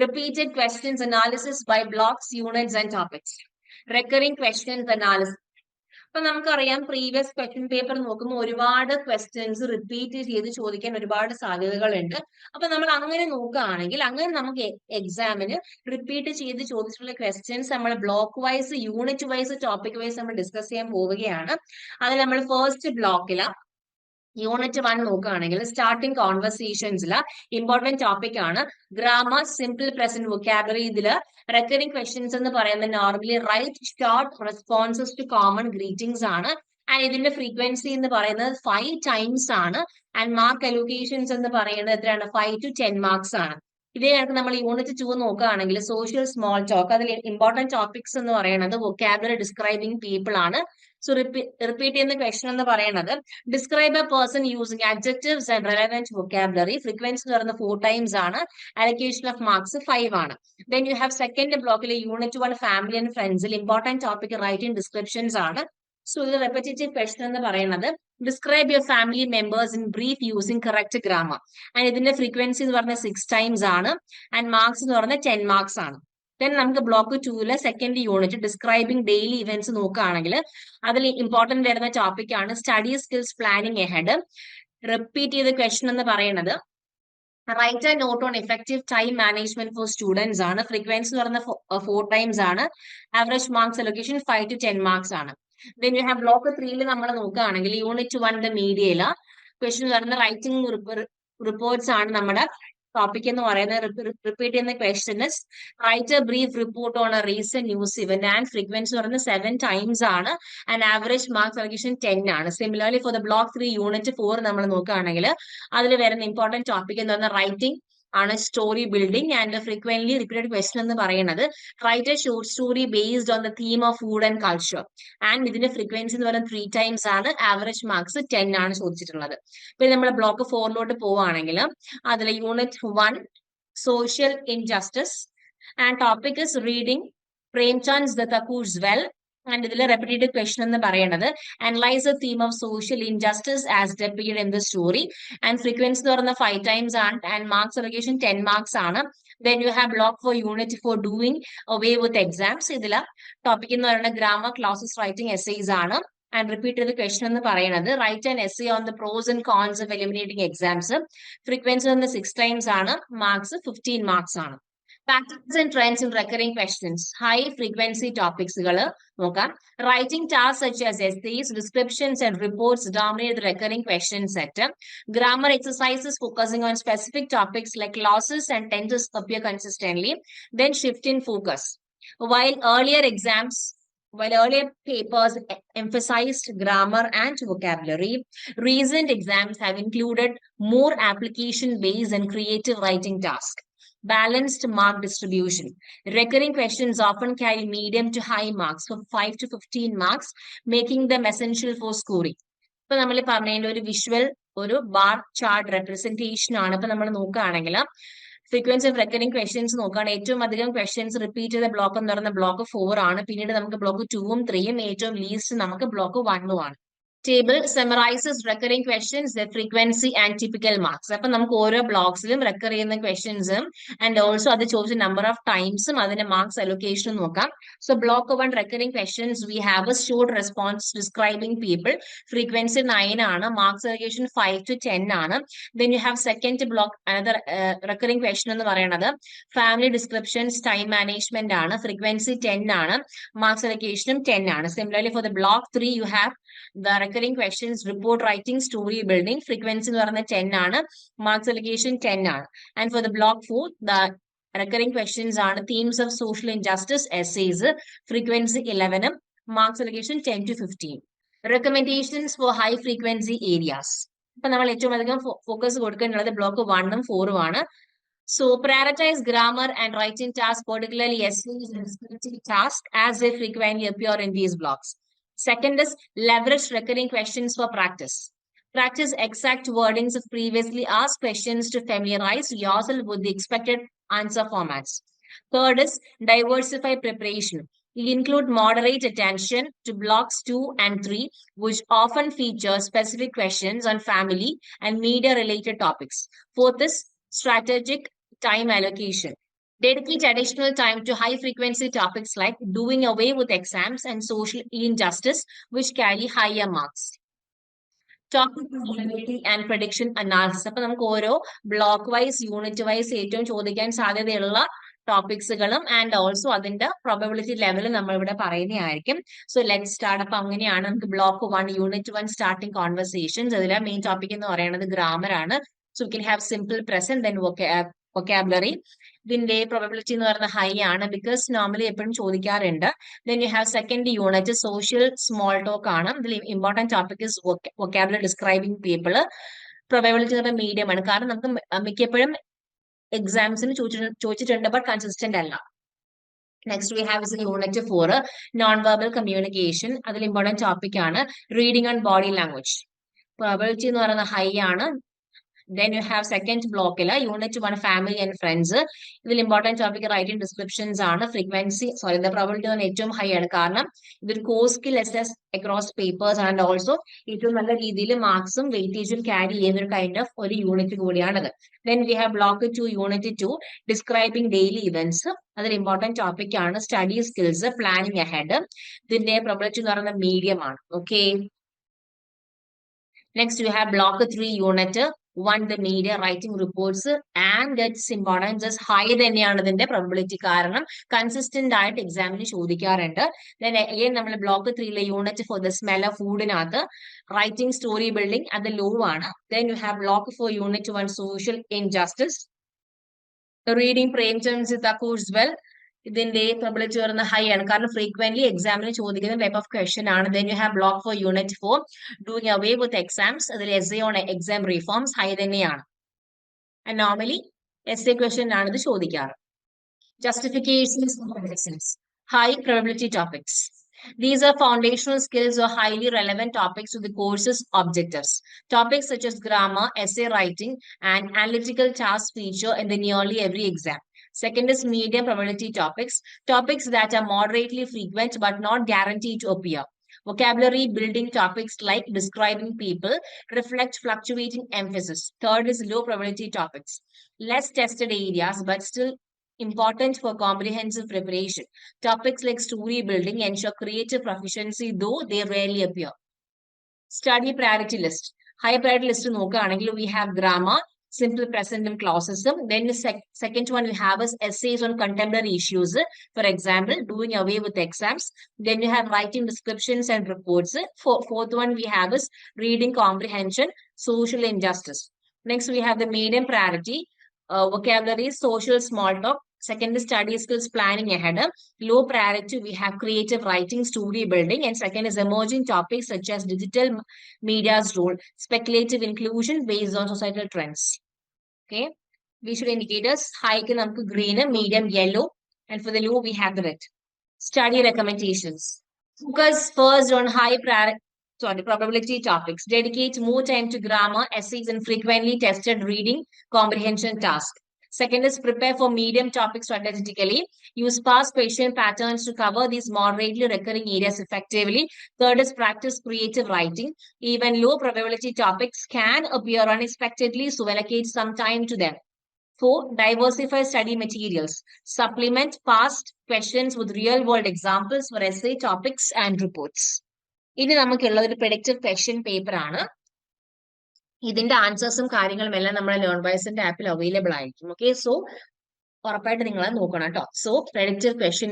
Speaker 2: Repeated questions analysis by blocks, units, and topics. Recurring questions analysis. അപ്പൊ നമുക്കറിയാം previous question paper നോക്കുമ്പോൾ ഒരുപാട് questions repeat ചെയ്ത് ചോദിക്കാൻ ഒരുപാട് സാധ്യതകളുണ്ട്. അപ്പൊ നമ്മൾ അങ്ങനെ നോക്കുകയാണെങ്കിൽ അങ്ങനെ നമുക്ക് എക്സാമിന് റിപ്പീറ്റ് ചെയ്ത് ചോദിച്ചിട്ടുള്ള ക്വസ്റ്റ്യൻസ് നമ്മൾ block wise, unit wise, topic wise നമ്മൾ ഡിസ്കസ് ചെയ്യാൻ പോവുകയാണ്. അതിൽ നമ്മൾ ഫസ്റ്റ് ബ്ലോക്കില് യൂണിറ്റ് 1 നോക്കുകയാണെങ്കിൽ സ്റ്റാർട്ടിംഗ് കോൺവെർസേഷൻസിൽ ഇമ്പോർട്ടന്റ് ടോപ്പിക് ആണ് ഗ്രാമർ, സിമ്പിൾ പ്രസന്റ് വൊക്കാബുലറി. ഇതില് റെക്കറിംഗ് ക്വസ്റ്റ്യൻസ് എന്ന് പറയുന്നത് normally write short responses to common greetings ആണ്. ആൻഡ് ഇതിന്റെ ഫ്രീക്വൻസി എന്ന് പറയുന്നത് 5 ടൈംസ് ആണ്. ആൻഡ് മാർക്ക് അലോക്കേഷൻസ് എന്ന് പറയുന്നത് എത്രയാണ്? 5 to 10 മാർക്സ് ആണ്. ഇതേ കണക്ക് നമ്മൾ യൂണിറ്റ് 2 നോക്കുകയാണെങ്കിൽ സോഷ്യൽ സ്മോൾ ടോക്ക്, അതിൽ ഇമ്പോർട്ടന്റ് ടോപ്പിക്സ് എന്ന് പറയുന്നത് വൊക്കാബുലറി, ഡിസ്ക്രൈബിംഗ് പീപ്പിൾ ആണ്. സോ റിപ്പീറ്റ് ചെയ്യുന്ന ക്വസ്റ്റൻ എന്ന് പറയുന്നത് describe A person using adjectives and relevant vocabulary. Frequency എന്ന് പറയുന്നത് 4 ടൈംസ് ആണ്. അലക്കേഷൻ ഓഫ് മാർക്സ് 5 ആണ്. ദെൻ യു ഹാവ് സെക്കൻഡ് ബ്ലോക്കിൽ യൂണിറ്റ് 1 ഫാമിലി ആൻഡ് ഫ്രണ്ട്സിൽ ഇമ്പോർട്ടന്റ് ടോപ്പിക് റൈറ്റിംഗ് ഡിസ്ക്രിപ്ഷൻസ് ആണ്. സോ ഇത് റെപ്പറ്റേറ്റീവ് ക്വസ്റ്റൻ എന്ന് പറയുന്നത് describe your family members in brief using correct grammar. And ഇതിന്റെ ഫ്രീക്വൻസി എന്ന് പറഞ്ഞാൽ 6 ടൈംസ് ആണ്. ആൻഡ് മാർക്സ് എന്ന് പറഞ്ഞാൽ 10 മാർക്സ് ആണ്. ദെൻ നമുക്ക് block 2 second unit describing daily events നോക്കുകയാണെങ്കിൽ അതിൽ ഇമ്പോർട്ടന്റ് വരുന്ന ടോപ്പിക് ആണ് study skills planning ahead. Repeat ചെയ്ത ക്വസ്റ്റൻ എന്ന് പറയുന്നത് write a note on effective time management for students ആണ്. ഫ്രീക്വൻസി എന്ന് പറയുന്നത് 4 ടൈംസ് ആണ്. Average marks allocation 5 to 10 marks ആണ്. ദെൻ യു ഹാവ് ബ്ലോക്ക് 3 നമ്മൾ നോക്കുകയാണെങ്കിൽ യൂണിറ്റ് 1 മീഡിയയില് ക്വസ്റ്റൻ പറയുന്നത് റൈറ്റിംഗ് റിപ്പോർട്ട്സ് ആണ് നമ്മുടെ ടോപ്പിക് എന്ന് പറയുന്നത്. റിപ്പീറ്റ് ചെയ്യുന്ന question write a brief report on A recent news event. And frequency പറയുന്നത് 7 ടൈംസ് ആണ്. ആൻഡ് ആവറേജ് മാർക്സ് അലൊക്കേഷൻ 10 ആണ്. Similarly for the block 3 unit 4 നമ്മൾ നോക്കുകയാണെങ്കിൽ അതിൽ വരുന്ന ഇമ്പോർട്ടന്റ് ടോപ്പിക് എന്ന് പറഞ്ഞാൽ റൈറ്റിംഗ് ആണ്, story building. And frequently repeated question എന്ന് പറയുന്നത് write A short story based on the theme of food and culture. And ഇതിന്റെ ഫ്രീക്വൻസി എന്ന് പറയുന്നത് 3 ടൈംസ് ആണ്. ആവറേജ് മാർക്സ് 10 ആണ് ചോദിച്ചിട്ടുള്ളത്. പിന്നെ നമ്മൾ ബ്ലോക്ക് 4 പോവുകയാണെങ്കിൽ അതിൽ unit 1 social injustice and topic is reading Premchand the Thakur's well. And ഇതിൽ റെപ്പിറ്റേറ്റീവ് ക്വസ്റ്റൻ എന്ന് പറയുന്നത് analyse the theme of social injustice as depicted in the story. And frequency എന്ന് പറയുന്നത് 5 ടൈംസ് ആണ്. ആൻഡ് മാർക്സ് അലൊക്കേഷൻ 10 മാർക്സ് ആണ്. Then you have block four unit 4 doing away with exams. ഇതിൽ topic എന്ന് പറയുന്നത് grammar, classes, writing, essays ആണ്. And repeat ചെയ്ത question എന്ന് പറയുന്നത് write and essay on the pros and cons of eliminating exams. Frequency എന്ന് 6 times ആണ്. Marks 15 marks ആണ്. Patterns and trends in recurring questions. High frequency topics നോക്കാം. Writing tasks such as essays, descriptions and reports dominate the recurring question set. Grammar exercises focusing on specific topics like clauses and tenses appear consistently. Then shift in focus. While earlier exams while earlier papers emphasized grammar and vocabulary, recent exams have included more application-based and creative writing tasks. Balanced mark distribution. Recurring questions often carry medium to high marks from 5 to 15 marks, making them essential for scoring. ഇപ്പൊ നമ്മൾ പറഞ്ഞതിന്റെ ഒരു visual ഒരു bar chart representation ആണ്. ഇപ്പൊ നമ്മൾ നോക്കുകയാണെങ്കിൽ frequency of recurring questions നോക്കുകയാണെങ്കിൽ ഏറ്റവും അധികം ക്വസ്റ്റ്യൻസ് റിപ്പീറ്റ് ചെയ്ത ബ്ലോക്ക് എന്ന് പറയുന്ന ബ്ലോക്ക് 4 ആണ്. പിന്നീട് നമുക്ക് ബ്ലോക്ക് 2ഉം 3ഉം, ഏറ്റവും ലീസ്റ്റ് നമുക്ക് ബ്ലോക്ക് 1ഉം ആണ്. Table summarizes recurring questions, their frequency and typical marks. അപ്പൊ നമുക്ക് ഓരോ ബ്ലോക്സിലും റെക്കർ ചെയ്യുന്ന ക്വസ്റ്റ്യൻസും ആൻഡ് ഓൾസോ അത് ചോദിച്ച നമ്പർ ഓഫ് ടൈംസും അതിന്റെ മാർക്സ് അലൊക്കേഷനും നോക്കാം. So block 1 recurring questions we have a short response describing people. Frequency 9 ആണ്. Marks allocation 5 to 10 ആണ്. Then you have second block, another recurring question എന്ന് പറയുന്നത് family descriptions, time management ആണ്. Frequency 10 ആണ്. Marks allocation 10 ആണ്. Similarly for the block 3 you have the recurring questions, report writing, story building. Frequency എന്ന് പറയുന്നത് 10 ആണ്. Marks allocation 10 ആണ്. And for the block 4, the recurring questions are themes of social injustice, essays. Frequency 11, marks allocation 10 to 15. Recommendations for high frequency areas. ഇപ്പൊ നമ്മൾ ഏറ്റവും അധികം focus കൊടുക്കേണ്ടത് block 1ഉം 4ഉം ആണ്. So prioritize grammar and writing tasks, particularly essays and descriptive tasks, as they frequently appear in these blocks. Second is leverage recurring questions for practice. Practice exact wordings of previously asked questions to familiarize yourself with the expected answer formats. Third is diversify preparation. You include moderate attention to blocks 2 and 3, which often feature specific questions on family and media-related topics. Fourth is strategic time allocation. Dedicate additional time to high-frequency topics like doing away with exams and social injustice, which carry higher marks. Topic probability and prediction analysis. അപ്പൊ നമുക്ക് ഓരോ block wise, unit vice ഏറ്റവും ചോദിക്കാൻ സാധ്യതയുള്ള ടോപ്പിക്സുകളും and also അതിന്റെ probability level നമ്മൾ ഇവിടെ പറയുന്നതായിരിക്കും. So let start. അപ്പൊ അങ്ങനെയാണ് നമുക്ക് ബ്ലോക്ക് 1 യൂണിറ്റ് 1 സ്റ്റാർട്ടിംഗ് കോൺവെർസേഷൻസ്. അതിലെ മെയിൻ ടോപ്പിക് എന്ന് പറയുന്നത് ഗ്രാമർ ആണ്. So we can have simple present then vocabulary. ഇതിന്റെ പ്രോബബിലിറ്റി എന്ന് പറയുന്നത് ഹൈ ആണ്, ബിക്കോസ് നോർമലി എപ്പോഴും ചോദിക്കാറുണ്ട്. Then you have second unit social small talk ആണ്. ഇതിൽ important topic is vocabulary describing people. Probability എന്ന് പറയുന്നത് മീഡിയം ആണ്, കാരണം നമുക്ക് മിക്കപ്പോഴും എക്സാംസിന് ചോദിച്ചിട്ടുണ്ട് ബട്ട് കൺസിസ്റ്റന്റ് അല്ല. Next we have is unit 4 non verbal communication. അതിൽ ഇമ്പോർട്ടന്റ് ടോപ്പിക് ആണ് reading and body language. Probability എന്ന് പറയുന്നത് ഹൈ ആണ്. Then you have second block unit 1 family and friends. ഇതിൽ important topic writing descriptions ആണ്. Frequency the probability on ഏറ്റവും high ആണ്, കാരണം ഇതൊരു course skill assess across papers and also ഏറ്റവും നല്ല രീതിയിൽ മാർക്സും വെയിറ്റേജും ക്യാരി ചെയ്യുന്ന ഒരു കൈൻഡ് ഓഫ് ഒരു യൂണിറ്റ് കൂടിയാണത്. Then we have block 2 unit 2 describing daily events. അതിൽ ഇമ്പോർട്ടന്റ് ടോപ്പിക് ആണ് സ്റ്റഡി സ്കിൽസ്, പ്ലാനിങ് അഹെഡ്. ഇതിന്റെ probability എന്ന് പറയുന്നത് മീഡിയം ആണ്. Okay, next we have block 3 unit 1 the media writing reports, and its importance is high തന്നെയാണ് ഇതിന്റെ probability, കാരണം consistent ആയിട്ട് എക്സാമിന് ചോദിക്കാറുണ്ട്. Then again നമ്മൾ block 3 unit four the smell of ഫുഡിനകത്ത് റൈറ്റിംഗ് സ്റ്റോറി ബിൽഡിംഗ് അത് ലോ ആണ്. Then you have block 4 unit 1 social injustice, reading Premchand Thakur's ഇതിന്റെ പ്രോബബിലിറ്റി വരുന്ന ഹൈ ആണ്, കാരണം ഫ്രീക്വന്റ്ലി എക്സാമിന് ചോദിക്കുന്ന ടൈപ്പ് ഓഫ് ക്വസ്റ്റൻ ആണ്. Then you have block 4 unit 4 doing away with exams. അതിൽ essay on exam reforms high തന്നെയാണ്. And normally essay question ആണ് ഇത് ചോദിക്കാറ്. Justifications for predictions, high probability topics. These are foundational skills or highly relevant topics to the course's objectives. Topics such as grammar, essay writing, and analytical tasks feature in the nearly every exam. Second is medium probability topics, topics that are moderately frequent but not guaranteed to appear. Vocabulary building topics like describing people reflect fluctuating emphasis. Third is low probability topics, less tested areas but still important for comprehensive preparation. Topics like story building ensure creative proficiency, though they rarely appear. Study priority list. High priority list നോക്കുകയാണെങ്കിൽ we have grammar, simple present and clauses. Then the second one we have is essays on contemporary issues. For example, doing away with exams. Then you have writing descriptions and reports. Fourth one we have is reading comprehension, social injustice. Next we have the medium priority, vocabulary, social small talk, Second is study skills planning ahead. Low priority, we have creative writing, story building. And second is emerging topics such as digital media's role, speculative inclusion based on societal trends. Okay. Visual indicators, high green, medium yellow. And for the low, we have the red. Study recommendations. Focus first on high probability topics. Dedicate more time to grammar, essays, and frequently tested reading comprehension tasks. Second is prepare for medium topics strategically. Use past question patterns to cover these moderately recurring areas effectively. Third is practice creative writing. Even low probability topics can appear unexpectedly, so allocate some time to them. 4. Diversify study materials. Supplement past questions with real-world examples for essay topics and reports. ഇനി നമുക്കുള്ള ഒരു predictive question paper ആണ്. ഇതിന്റെ ആൻസേഴ്സും കാര്യങ്ങളും എല്ലാം നമ്മുടെ ലേൺവൈസിന്റെ ആപ്പിൽ available ആയിരിക്കും. ഓക്കെ, സോ ഉറപ്പായിട്ട് നിങ്ങൾ നോക്കണം കേട്ടോ. So predictive question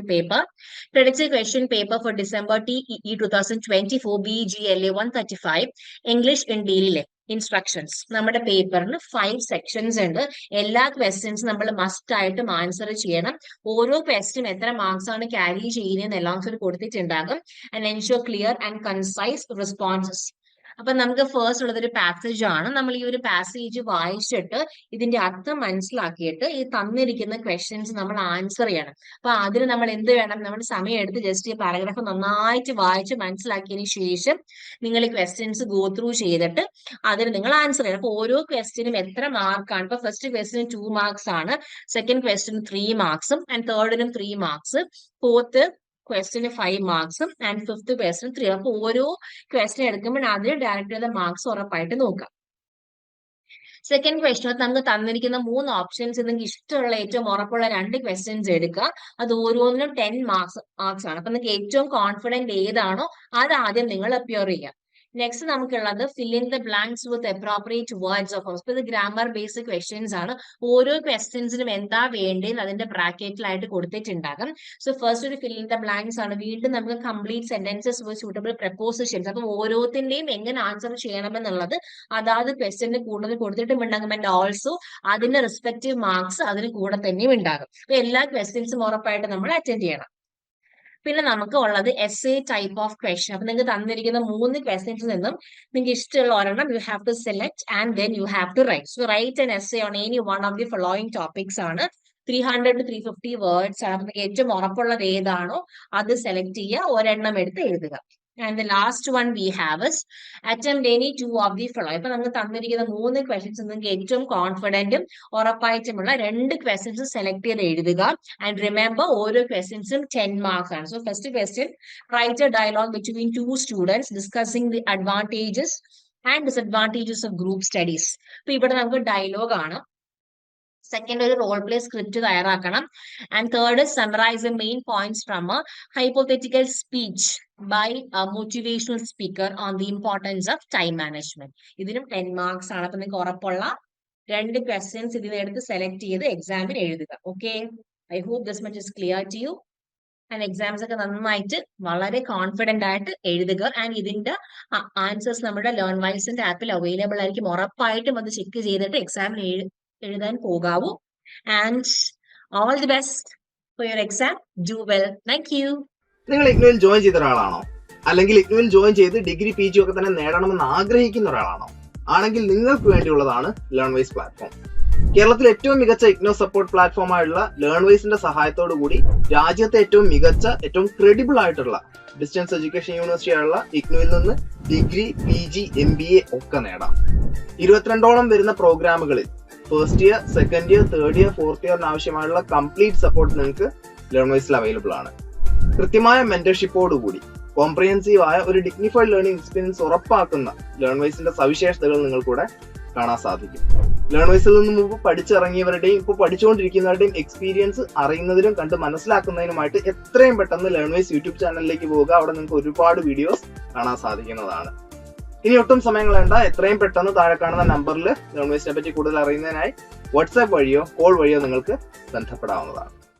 Speaker 2: paper for December TEE 2024 BGLA 135 English in daily life. Instructions. നമ്മുടെ പേപ്പറിന് 5 സെക്ഷൻസ് ഉണ്ട്. എല്ലാ ക്വസ്റ്റ്യൻസ് നമ്മൾ മസ്റ്റ് ആയിട്ടും ആൻസർ ചെയ്യണം. ഓരോ ക്വസ്റ്റ്യൻ എത്ര മാർക്സ് ആണ് ക്യാരി ചെയ്യുന്നതെന്ന് എല്ലാം കൊടുത്തിട്ടുണ്ടാകും. And ensure clear and concise responses. അപ്പൊ നമുക്ക് ഫസ്റ്റ് ഉള്ളത് ഒരു പാസേജ് ആണ്. നമ്മൾ ഈ ഒരു പാസേജ് വായിച്ചിട്ട് ഇതിന്റെ അർത്ഥം മനസ്സിലാക്കിയിട്ട് ഈ തന്നിരിക്കുന്ന ക്വസ്റ്റ്യൻസ് നമ്മൾ ആൻസർ ചെയ്യണം. അപ്പൊ അതിന് നമ്മൾ എന്ത് വേണം, നമ്മൾ സമയം എടുത്ത് ജസ്റ്റ് ഈ പാരഗ്രാഫ് നന്നായിട്ട് വായിച്ച് മനസ്സിലാക്കിയതിന് ശേഷം നിങ്ങൾ ഈ ക്വസ്റ്റ്യൻസ് ഗോ ത്രൂ ചെയ്തിട്ട് അതിന് നിങ്ങൾ ആൻസർ ചെയ്യണം. അപ്പൊ ഓരോ ക്വസ്റ്റ്യനും എത്ര മാർക്കാണ്. ഇപ്പൊ ഫസ്റ്റ് ക്വസ്റ്റ്യന് 2 മാർക്സ് ആണ്, സെക്കൻഡ് ക്വസ്റ്റ്യന് 3 മാർക്സും ആൻഡ് തേർഡിനും 3 മാർക്സ്, ഫോർത്ത് ക്വസ്റ്റ്യന് 5 മാർക്സും ആൻഡ് ഫിഫ്ത്ത് ക്വസ്റ്റ്യൻ 3. അപ്പൊ ഓരോ ക്വസ്റ്റ്യൻ എടുക്കുമ്പോൾ അതിൽ ഡയറക്റ്റ് ചെയ്ത മാർക്സ് ഉറപ്പായിട്ട് നോക്കാം. സെക്കൻഡ് ക്വസ്റ്റ്യൻ നമുക്ക് തന്നിരിക്കുന്ന 3 ഓപ്ഷൻസ് നിങ്ങൾക്ക് ഇഷ്ടമുള്ള ഏറ്റവും ഉറപ്പുള്ള 2 ക്വസ്റ്റ്യൻസ് എടുക്കുക. അത് ഓരോന്നിനും 10 മാർക്സ് ആണ്. അപ്പൊ നിങ്ങൾക്ക് ഏറ്റവും കോൺഫിഡന്റ് ഏതാണോ അത് ആദ്യം നിങ്ങൾ അപ്പിയർ ചെയ്യുക. നെക്സ്റ്റ് നമുക്കുള്ളത് fill in the blanks with appropriate words of course. ഇത് ഗ്രാമർ ബേസ്ഡ് ക്വസ്റ്റ്യൻസ് ആണ്. ഓരോ ക്വസ്റ്റ്യൻസിനും എന്താ വേണ്ടത് അതിന്റെ ബ്രാക്കറ്റിലായിട്ട് കൊടുത്തിട്ടുണ്ടാകും. സോ ഫസ്റ്റ് ഒരു fill in the blanks ആണ്. വീണ്ടും നമുക്ക് കംപ്ലീറ്റ് സെന്റൻസസ് വിത്ത് സൂട്ടബിൾ പ്രപ്പോസിഷൻസ്. അപ്പൊ ഓരോത്തിന്റെയും എങ്ങനെ ആൻസർ ചെയ്യണമെന്നുള്ളത് അതാത് ക്വസ്റ്റ്യന് കൂടുതൽ കൊടുത്തിട്ടുണ്ടാകും. ആൻഡ് ഓൾസോ അതിന്റെ റെസ്പെക്റ്റീവ് മാർക്സ് അതിന് കൂടെ തന്നെയും ഉണ്ടാകും. അപ്പൊ എല്ലാ ക്വസ്റ്റ്യൻസും ഉറപ്പായിട്ട് നമ്മൾ അറ്റൻഡ് ചെയ്യണം. പിന്നെ നമുക്ക് ഉള്ളത് എസ്സേ ടൈപ്പ് ഓഫ് ക്വസ്റ്റ്യൻ. അപ്പൊ നിങ്ങൾക്ക് തന്നിരിക്കുന്ന 3 ക്വസ്റ്റ്യൻസിൽ നിന്നും നിങ്ങൾക്ക് ഇഷ്ടമുള്ള ഒരെണ്ണം you have to select and then you have to write. So write an essay on any one of the following topics ആണ്. 300 to 350 വേർഡ്സ് ആണ്. നിങ്ങൾക്ക് ഏറ്റവും ഉറപ്പുള്ളത് ഏതാണോ അത് സെലക്ട് ചെയ്യുക, ഒരെണ്ണം എടുത്ത് എഴുതുക. And the last one we have is attempt any 2 of the following. ഇപ്പൊ നമുക്ക് തന്നിരിക്കുന്ന 3 ക്വസ്റ്റ്യൻസ് നിങ്ങൾക്ക് ഏറ്റവും കോൺഫിഡന്റും ഉറപ്പായിട്ടുമുള്ള 2 ക്വസ്റ്റ്യൻസ് സെലക്ട് ചെയ്ത് എഴുതുക. ആൻഡ് റിമെമ്പർ ഓരോ ക്വസ്റ്റ്യൻസും 10 മാർക്സ് ആണ്. So first question, write a dialogue between 2 students discussing the advantages and disadvantages of group studies. അപ്പൊ ഇവിടെ നമുക്ക് ഡയലോഗ് ആണ്. സെക്കൻഡ് ഒരു റോൾ പ്ലേ സ്ക്രിപ്റ്റ് തയ്യാറാക്കണം. And third summarise the main points from a hypothetical speech by motivational speaker on the importance of time management. ഇതിനും 10 marks ആണ്. അപ്പൊ നിങ്ങൾക്ക് ഉറപ്പുള്ള 2 ക്വസ്റ്റ്യൻസ് ഇതിനെടുത്ത് സെലക്ട് ചെയ്ത് എക്സാമിന് എഴുതുക. Okay, I hope this much is clear to you. And exams ഒക്കെ നന്നായിട്ട് വളരെ കോൺഫിഡന്റ് ആയിട്ട് എഴുതുക. ആൻഡ് ഇതിന്റെ ആൻസേഴ്സ് നമ്മുടെ ലേൺവൈസിന്റെ ആപ്പിൽ അവൈലബിൾ ആയിരിക്കും. ഉറപ്പായിട്ടും അത് ചെക്ക് ചെയ്തിട്ട് എക്സാമിന് എഴുതാൻ പോകാവൂ. And all the best for your exam. Do well. Thank you.
Speaker 1: നിങ്ങൾ ഇഗ്നുവിൽ ജോയിൻ ചെയ്ത ഒരാളാണോ? അല്ലെങ്കിൽ ഇഗ്നുവിൽ ജോയിൻ ചെയ്ത് ഡിഗ്രി PG ഒക്കെ തന്നെ നേടണമെന്ന് ആഗ്രഹിക്കുന്ന ഒരാളാണോ? ആണെങ്കിൽ നിങ്ങൾക്ക് വേണ്ടിയുള്ളതാണ് ലേൺവൈസ് പ്ലാറ്റ്ഫോം. കേരളത്തിലെ ഏറ്റവും മികച്ച ഇഗ്നോ സപ്പോർട്ട് പ്ലാറ്റ്ഫോമായുള്ള ലേൺവൈസിന്റെ സഹായത്തോടു കൂടി രാജ്യത്തെ ഏറ്റവും മികച്ച, ഏറ്റവും ക്രെഡിബിൾ ആയിട്ടുള്ള ഡിസ്റ്റൻസ് എഡ്യൂക്കേഷൻ യൂണിവേഴ്സിറ്റി ആയുള്ള ഇഗ്നുവിൽ നിന്ന് ഡിഗ്രി PG MBA ഒക്കെ നേടാം. 22ഓളം വരുന്ന പ്രോഗ്രാമുകളിൽ first year, second year, third year, fourth ഇയറിന് ആവശ്യമായുള്ള കംപ്ലീറ്റ് സപ്പോർട്ട് നിങ്ങൾക്ക് ലേൺവൈസിൽ അവൈലബിൾ ആണ്. കൃത്യമായ മെന്റർഷിപ്പോടുകൂടി കോംപ്രിഹെൻസീവ് ആയ ഒരു ഡിഗ്നിഫൈഡ് ലേണിംഗ് എക്സ്പീരിയൻസ് ഉറപ്പാക്കുന്ന ലേൺവൈസിന്റെ സവിശേഷതകൾ നിങ്ങൾക്കൂടെ കാണാൻ സാധിക്കും. ലേൺവൈസിൽ നിന്ന് മുമ്പ് പഠിച്ചിറങ്ങിയവരുടെയും ഇപ്പോൾ പഠിച്ചുകൊണ്ടിരിക്കുന്നവരുടെയും എക്സ്പീരിയൻസ് അറിയുന്നതിനും കണ്ട് മനസ്സിലാക്കുന്നതിനുമായിട്ട് എത്രയും പെട്ടെന്ന് ലേൺവൈസ് യൂട്യൂബ് ചാനലിലേക്ക് പോവുക. അവിടെ നിങ്ങൾക്ക് ഒരുപാട് വീഡിയോസ് കാണാൻ സാധിക്കുന്നതാണ്. ഇനി ഒട്ടും സമയം കളയണ്ട, എത്രയും പെട്ടെന്ന് താഴെ കാണുന്ന നമ്പറിൽ ലേൺവൈസിനെ പറ്റി കൂടുതൽ അറിയുന്നതിനായി വാട്സാപ്പ് വഴിയോ കോൾ വഴിയോ നിങ്ങൾക്ക് ബന്ധപ്പെടാവുന്നതാണ്.